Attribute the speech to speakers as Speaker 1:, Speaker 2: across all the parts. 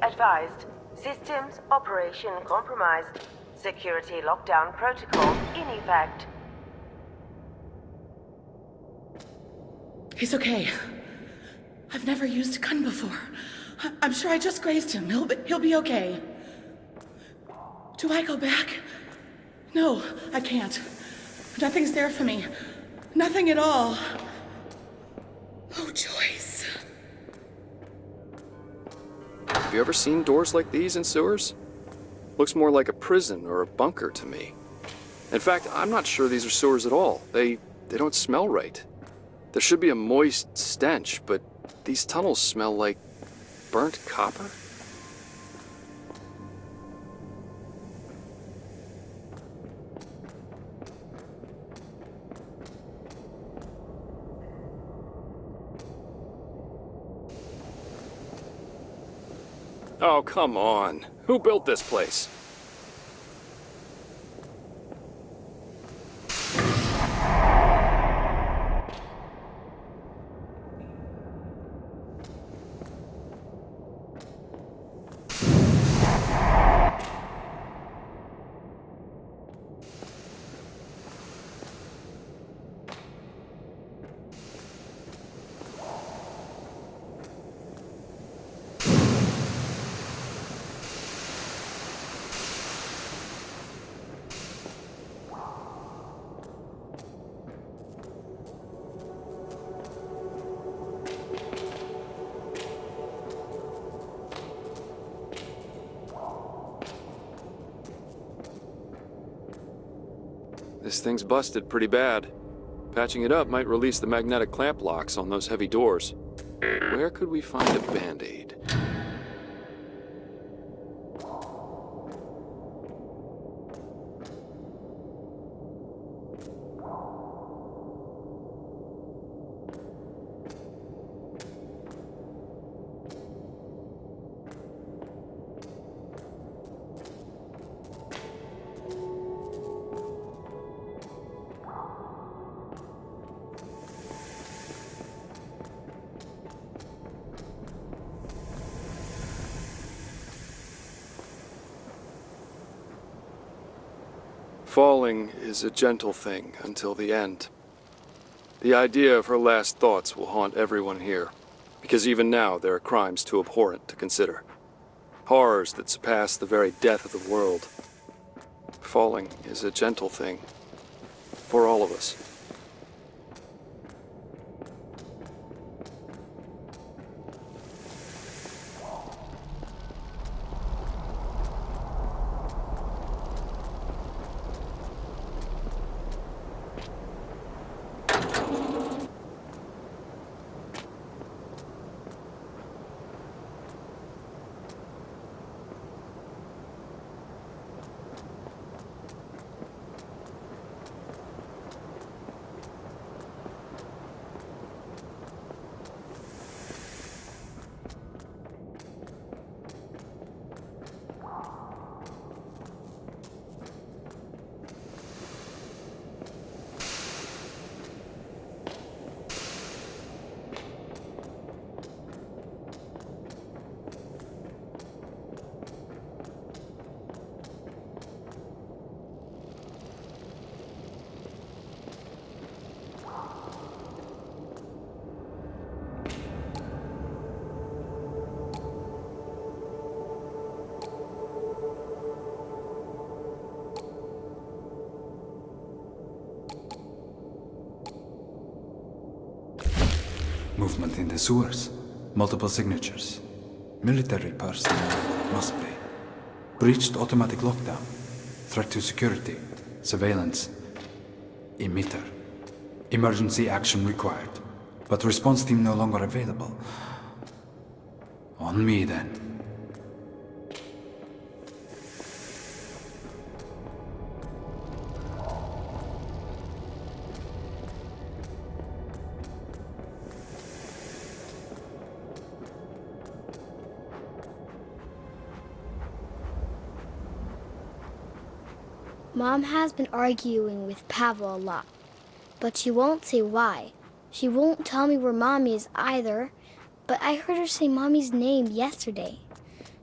Speaker 1: advised. Systems operation compromised. Security lockdown protocol in effect.
Speaker 2: He's okay. I've never used a gun before. I'm sure I just grazed him. He'll be okay. Do I go back? No, I can't. Nothing's there for me. Nothing at all. Oh, Joyce.
Speaker 3: Have you ever seen doors like these in sewers? Looks more like a prison or a bunker to me. In fact, I'm not sure these are sewers at all. They don't smell right. There should be a moist stench, but these tunnels smell like burnt copper? Oh, come on. Who built this place? This thing's busted pretty bad. Patching it up might release the magnetic clamp locks on those heavy doors. Where could we find a Band-Aid? Falling is a gentle thing until the end. The idea of her last thoughts will haunt everyone here, because even now there are crimes too abhorrent to consider. Horrors that surpass the very death of the world. Falling is a gentle thing. For all of us.
Speaker 4: Movement in the sewers. Multiple signatures. Military personnel. Must be. Breached automatic lockdown. Threat to security. Surveillance. Emitter. Emergency action required. But response team no longer available. On me then.
Speaker 5: Mom has been arguing with Pavel a lot, but she won't say why. She won't tell me where Mommy is either, but I heard her say Mommy's name yesterday.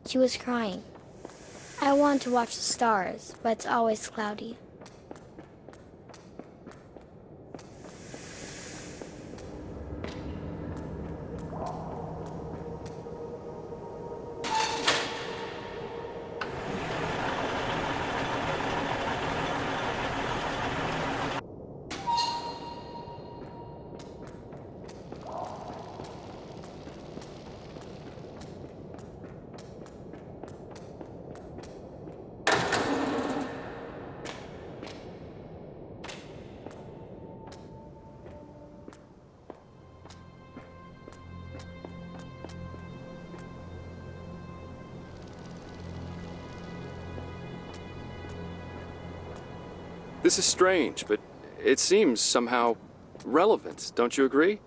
Speaker 5: She was crying. I want to watch the stars, but it's always cloudy.
Speaker 3: This is strange, but it seems somehow relevant, don't you agree?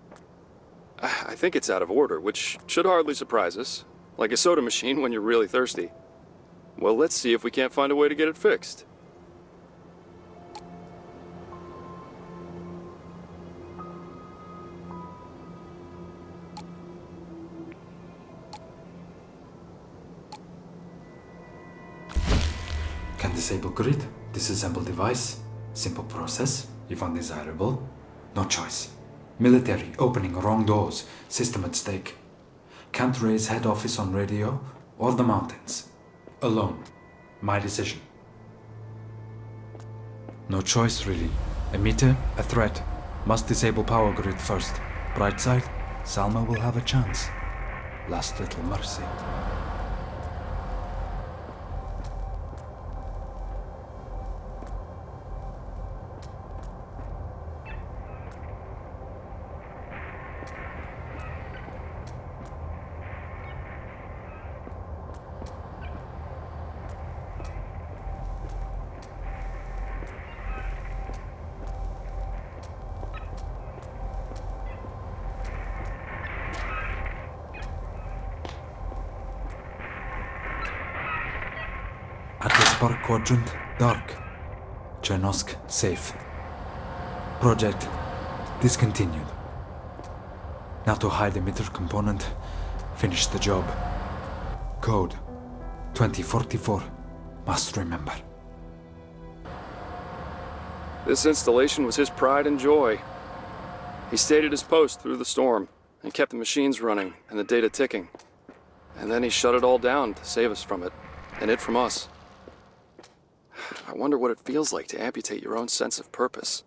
Speaker 3: I think it's out of order, which should hardly surprise us. Like a soda machine when you're really thirsty. Well, let's see if we can't find a way to get it fixed.
Speaker 4: Can disable grid, disassemble device. Simple process, if undesirable. No choice. Military opening wrong doors, system at stake. Can't raise head office on radio or the mountains. Alone. My decision. No choice really. A meter, a threat. Must disable power grid first. Bright side, Salma will have a chance. Last little mercy. Atlas Park Quadrant, dark. Chernosk, safe. Project, discontinued. Now to hide emitter component, finish the job. Code, 2044, must remember.
Speaker 3: This installation was his pride and joy. He stayed at his post through the storm and kept the machines running and the data ticking. And then he shut it all down to save us from it, and it from us. I wonder what it feels like to amputate your own sense of purpose.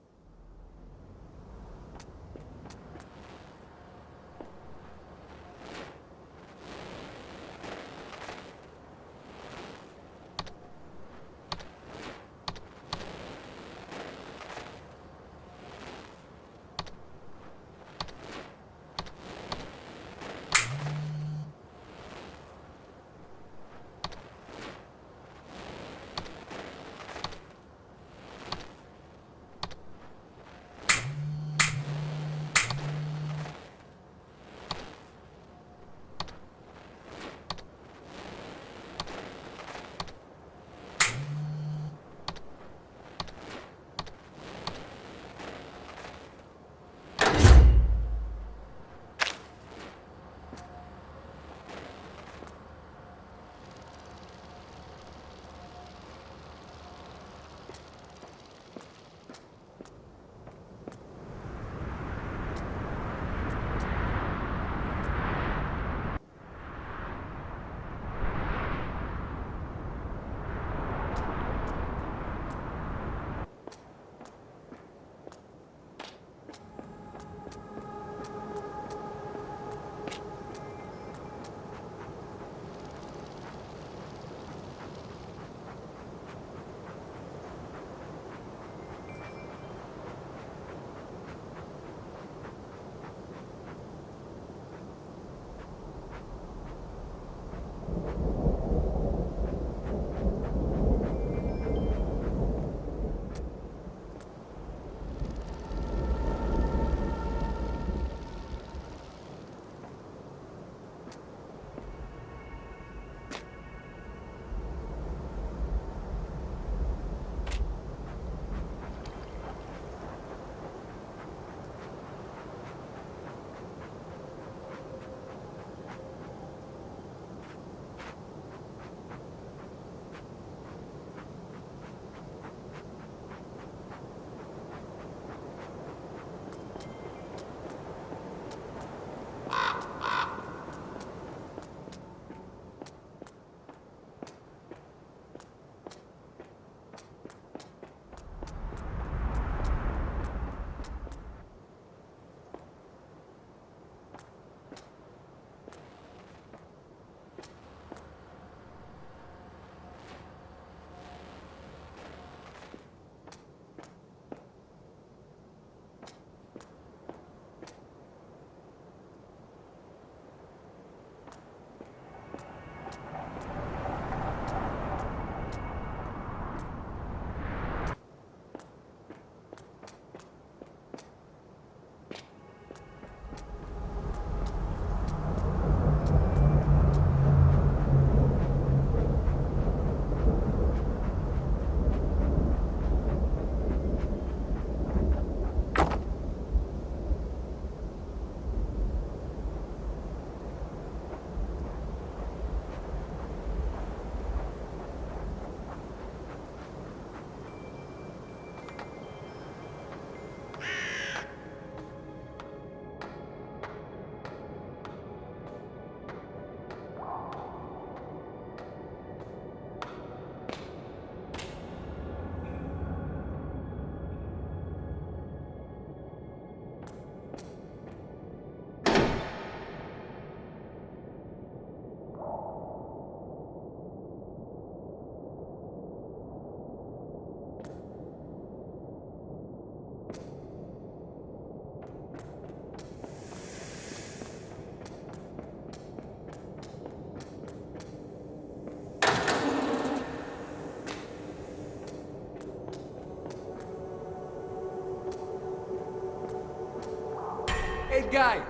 Speaker 6: guy.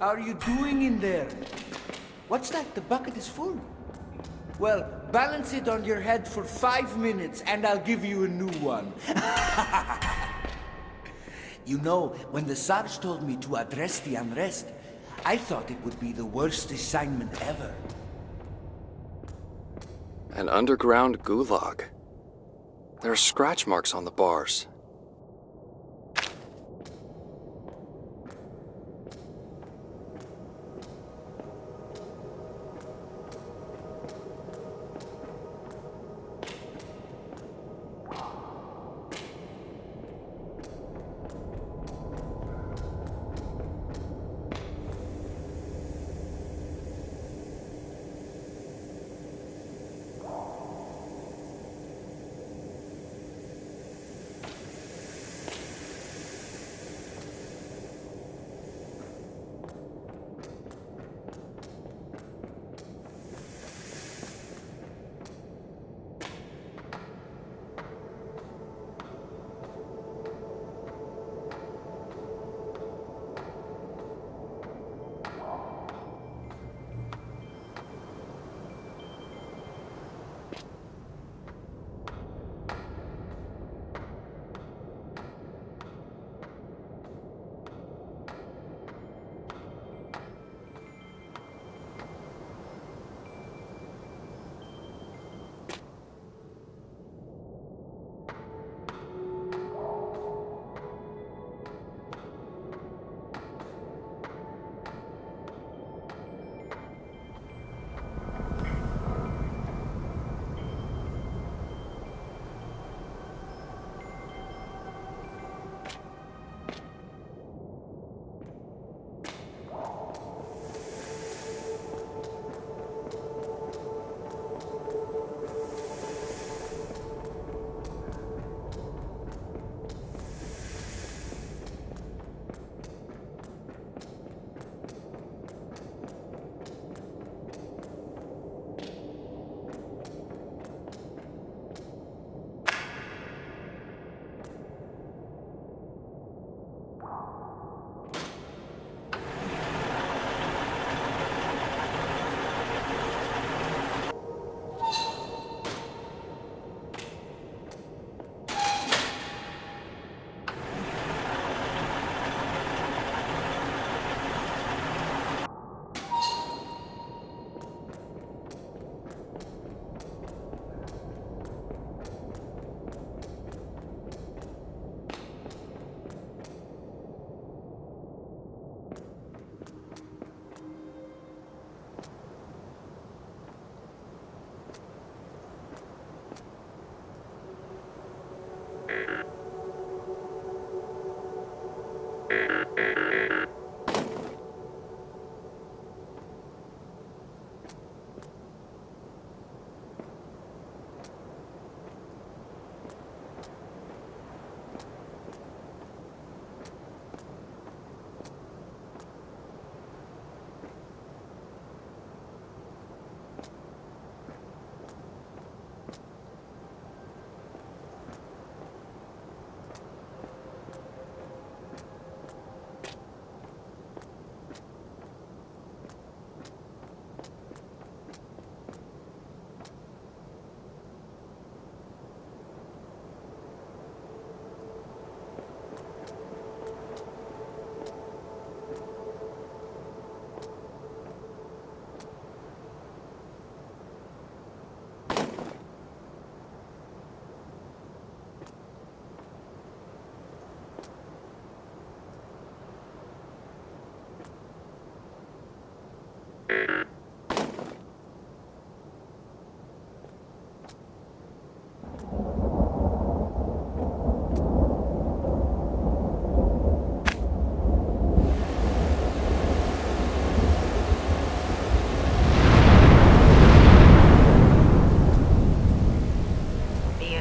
Speaker 6: How are you doing in there? What's that? The bucket is full. Well, balance it on your head for 5 minutes and I'll give you a new one. You know, when the Sarge told me to address the unrest, I thought it would be the worst assignment ever.
Speaker 3: An underground gulag. There are scratch marks on the bars.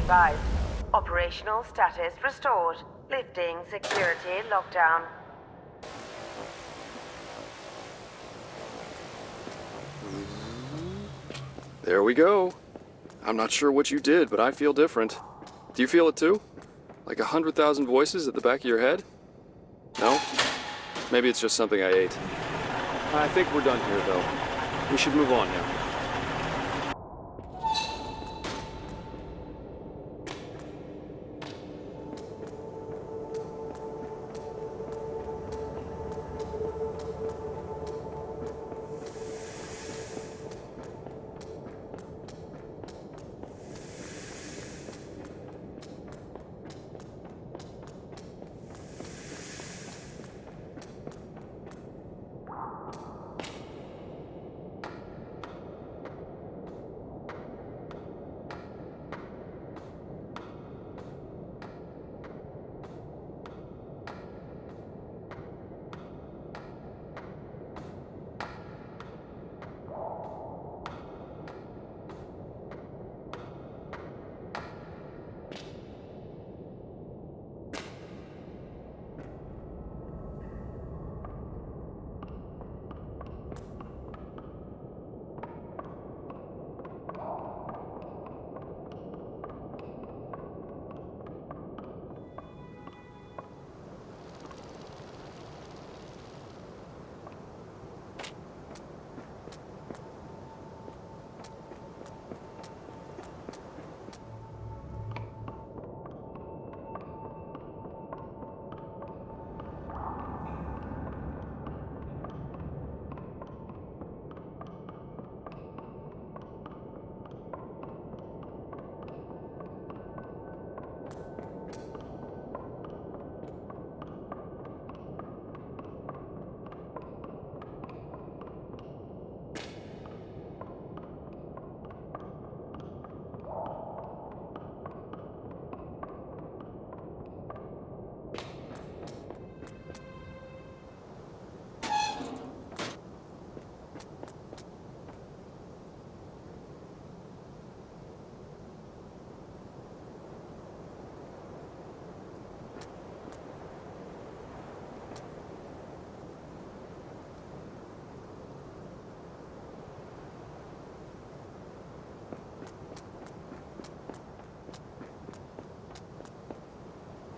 Speaker 1: advised. Operational status restored. Lifting security lockdown.
Speaker 3: There we go. I'm not sure what you did, but I feel different. Do you feel it too? Like 100,000 voices at the back of your head? No? Maybe it's just something I ate. I think we're done here, though. We should move on now.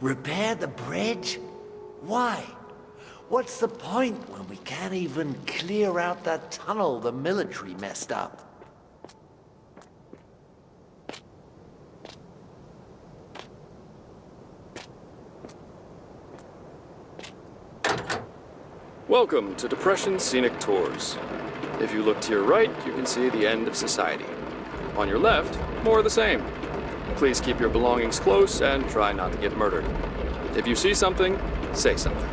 Speaker 6: Repair the bridge? Why? What's the point when we can't even clear out that tunnel the military messed up?
Speaker 3: Welcome to Depression Scenic Tours. If you look to your right, you can see the end of society. On your left, more of the same. Please keep your belongings close and try not to get murdered. If you see something, say something.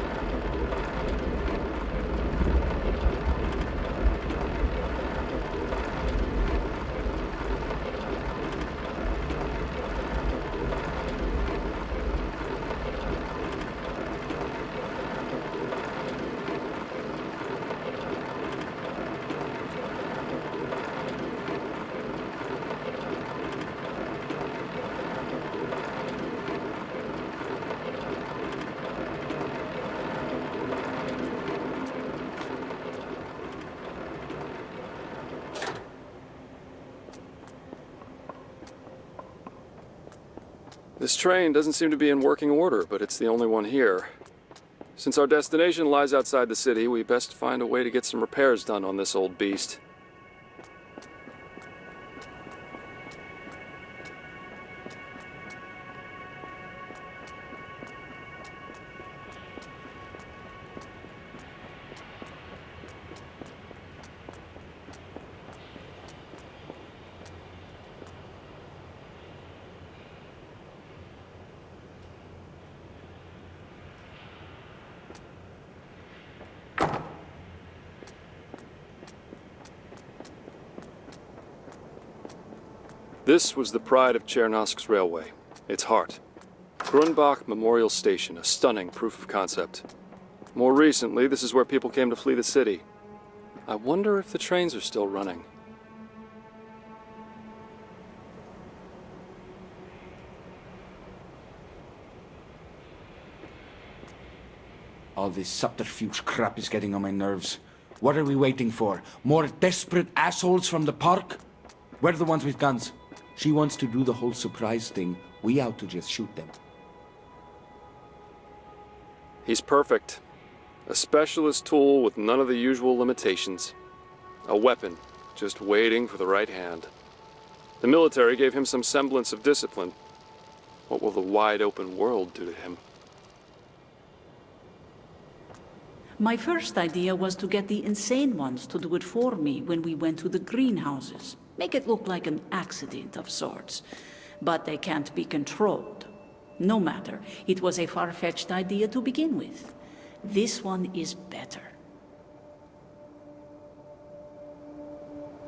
Speaker 3: This train doesn't seem to be in working order, but it's the only one here. Since our destination lies outside the city, we best find a way to get some repairs done on this old beast. This was the pride of Chernosk's railway, its heart. Grunbach Memorial Station, a stunning proof of concept. More recently, this is where people came to flee the city. I wonder if the trains are still running.
Speaker 6: All this subterfuge crap is getting on my nerves. What are we waiting for? More desperate assholes from the park? Where are the ones with guns? She wants to do the whole surprise thing. We out to just shoot them.
Speaker 3: He's perfect. A specialist tool with none of the usual limitations. A weapon, just waiting for the right hand. The military gave him some semblance of discipline. What will the wide open world do to him?
Speaker 7: My first idea was to get the insane ones to do it for me when we went to the greenhouses. Make it look like an accident of sorts. But they can't be controlled. No matter, it was a far-fetched idea to begin with. This one is better.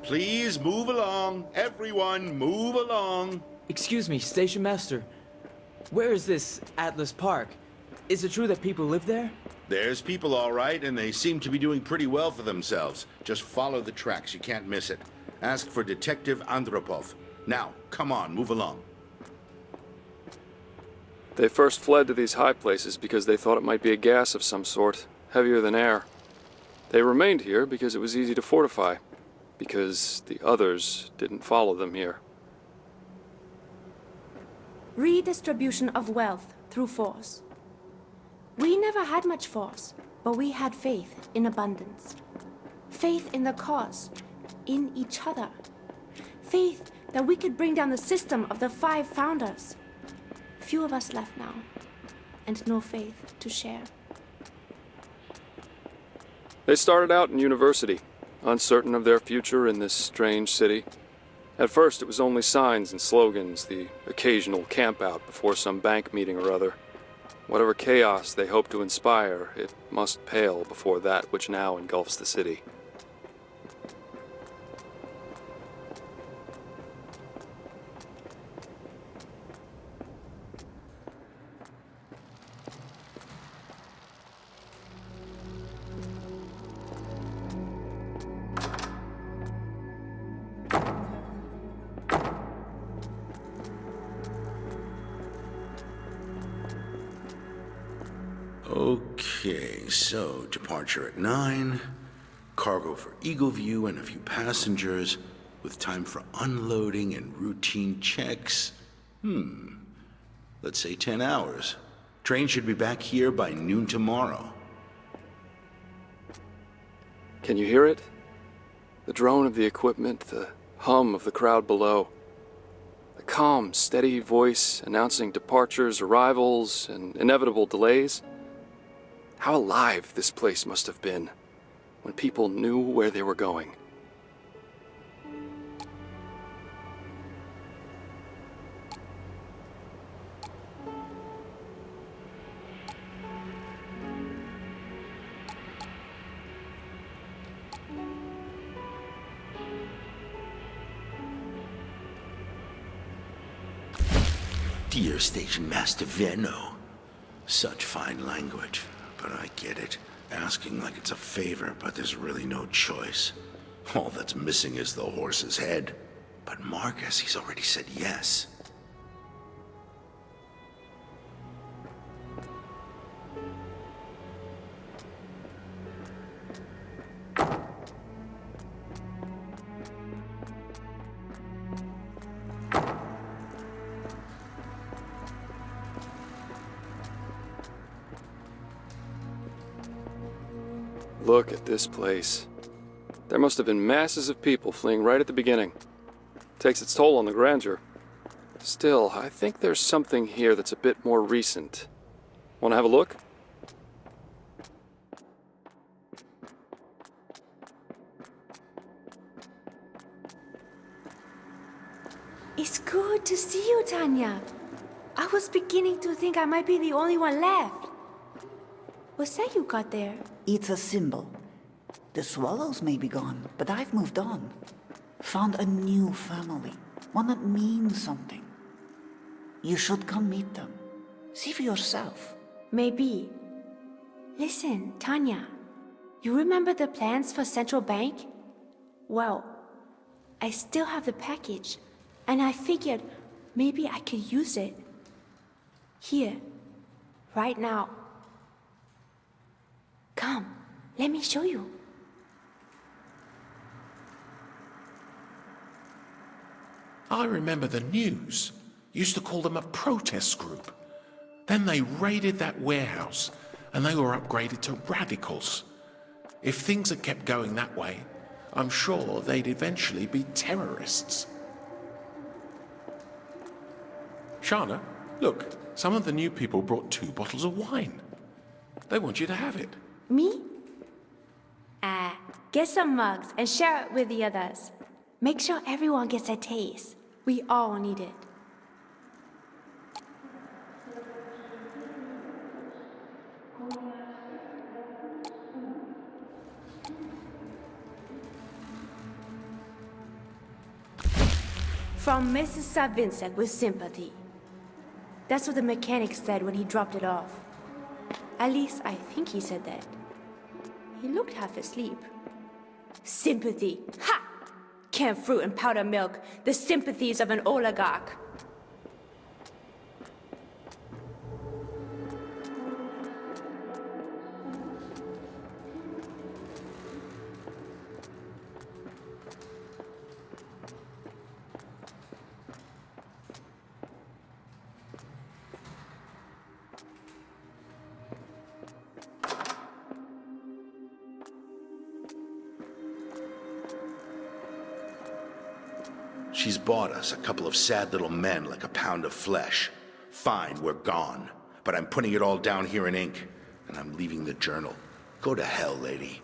Speaker 8: Please move along. Everyone, move along.
Speaker 9: Excuse me, Station Master. Where is this Atlas Park? Is it true that people live there?
Speaker 8: There's people all right, and they seem to be doing pretty well for themselves. Just follow the tracks, you can't miss it. Ask for Detective Andropov. Now, come on, move along.
Speaker 3: They first fled to these high places because they thought it might be a gas of some sort, heavier than air. They remained here because it was easy to fortify, because the others didn't follow them here.
Speaker 10: Redistribution of wealth through force. We never had much force, but we had faith in abundance. Faith in the cause, in each other. Faith that we could bring down the system of the 5 founders. Few of us left now, and no faith to share.
Speaker 3: They started out in university, uncertain of their future in this strange city. At first it was only signs and slogans, the occasional campout before some bank meeting or other. Whatever chaos they hoped to inspire, it must pale before that which now engulfs the city.
Speaker 8: Okay, so departure at 9, cargo for Eagle View and a few passengers, with time for unloading and routine checks. Let's say 10 hours. Train should be back here by noon tomorrow.
Speaker 3: Can you hear it? The drone of the equipment, the hum of the crowd below. The calm, steady voice announcing departures, arrivals, and inevitable delays. How alive this place must have been when people knew where they were going.
Speaker 8: Dear Station Master Venno, such fine language. But I get it. Asking like it's a favor, but there's really no choice. All that's missing is the horse's head. But Marcus, he's already said yes.
Speaker 3: Look at this place. There must have been masses of people fleeing right at the beginning. Takes its toll on the grandeur. Still, I think there's something here that's a bit more recent. Want to have a look?
Speaker 10: It's good to see you, Tanya. I was beginning to think I might be the only one left. What's that you got there?
Speaker 11: It's a symbol. The swallows may be gone, but I've moved on. Found a new family, one that means something. You should come meet them. See for yourself.
Speaker 10: Maybe. Listen, Tanya. You remember the plans for Central Bank? Well, I still have the package, and I figured maybe I could use it. Here, right now. Come, let me show you.
Speaker 12: I remember the news. Used to call them a protest group. Then they raided that warehouse, and they were upgraded to radicals. If things had kept going that way, I'm sure they'd eventually be terrorists. Shana, look, some of the new people brought 2 bottles of wine. They want you to have it.
Speaker 10: Me? Get some mugs and share it with the others. Make sure everyone gets a taste. We all need it. From Mrs. Savinsek with sympathy. That's what the mechanic said when he dropped it off. At least, I think he said that. He looked half asleep. Sympathy. Ha! Canned fruit and powdered milk. The sympathies of an oligarch.
Speaker 8: She's bought us a couple of sad little men like a pound of flesh. Fine, we're gone. But I'm putting it all down here in ink, and I'm leaving the journal. Go to hell, lady.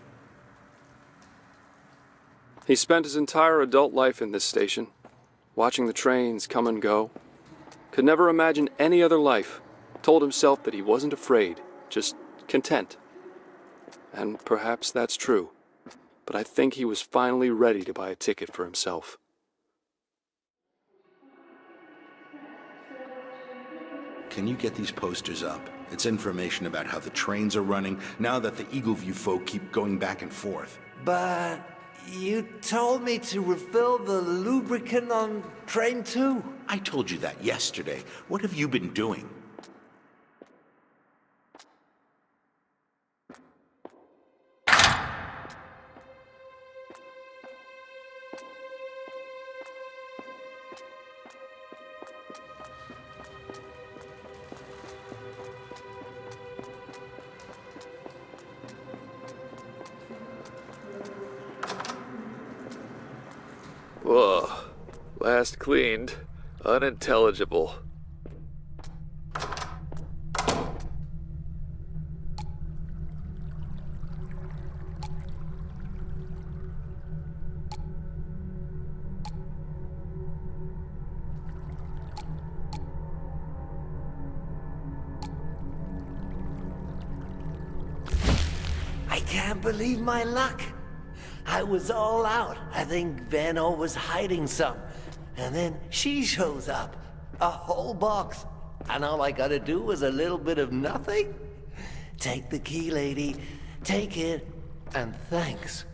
Speaker 3: He spent his entire adult life in this station, watching the trains come and go. Could never imagine any other life. Told himself that he wasn't afraid, just content. And perhaps that's true. But I think he was finally ready to buy a ticket for himself.
Speaker 8: Can you get these posters up? It's information about how the trains are running now that the Eagleview folk keep going back and forth.
Speaker 13: But you told me to refill the lubricant on train 2.
Speaker 8: I told you that yesterday. What have you been doing?
Speaker 14: Whoa. Last cleaned. Unintelligible.
Speaker 13: I can't believe my luck. I was all out. I think Vano was hiding some. And then she shows up. A whole box. And all I gotta do was a little bit of nothing? Take the key, lady. Take it. And thanks.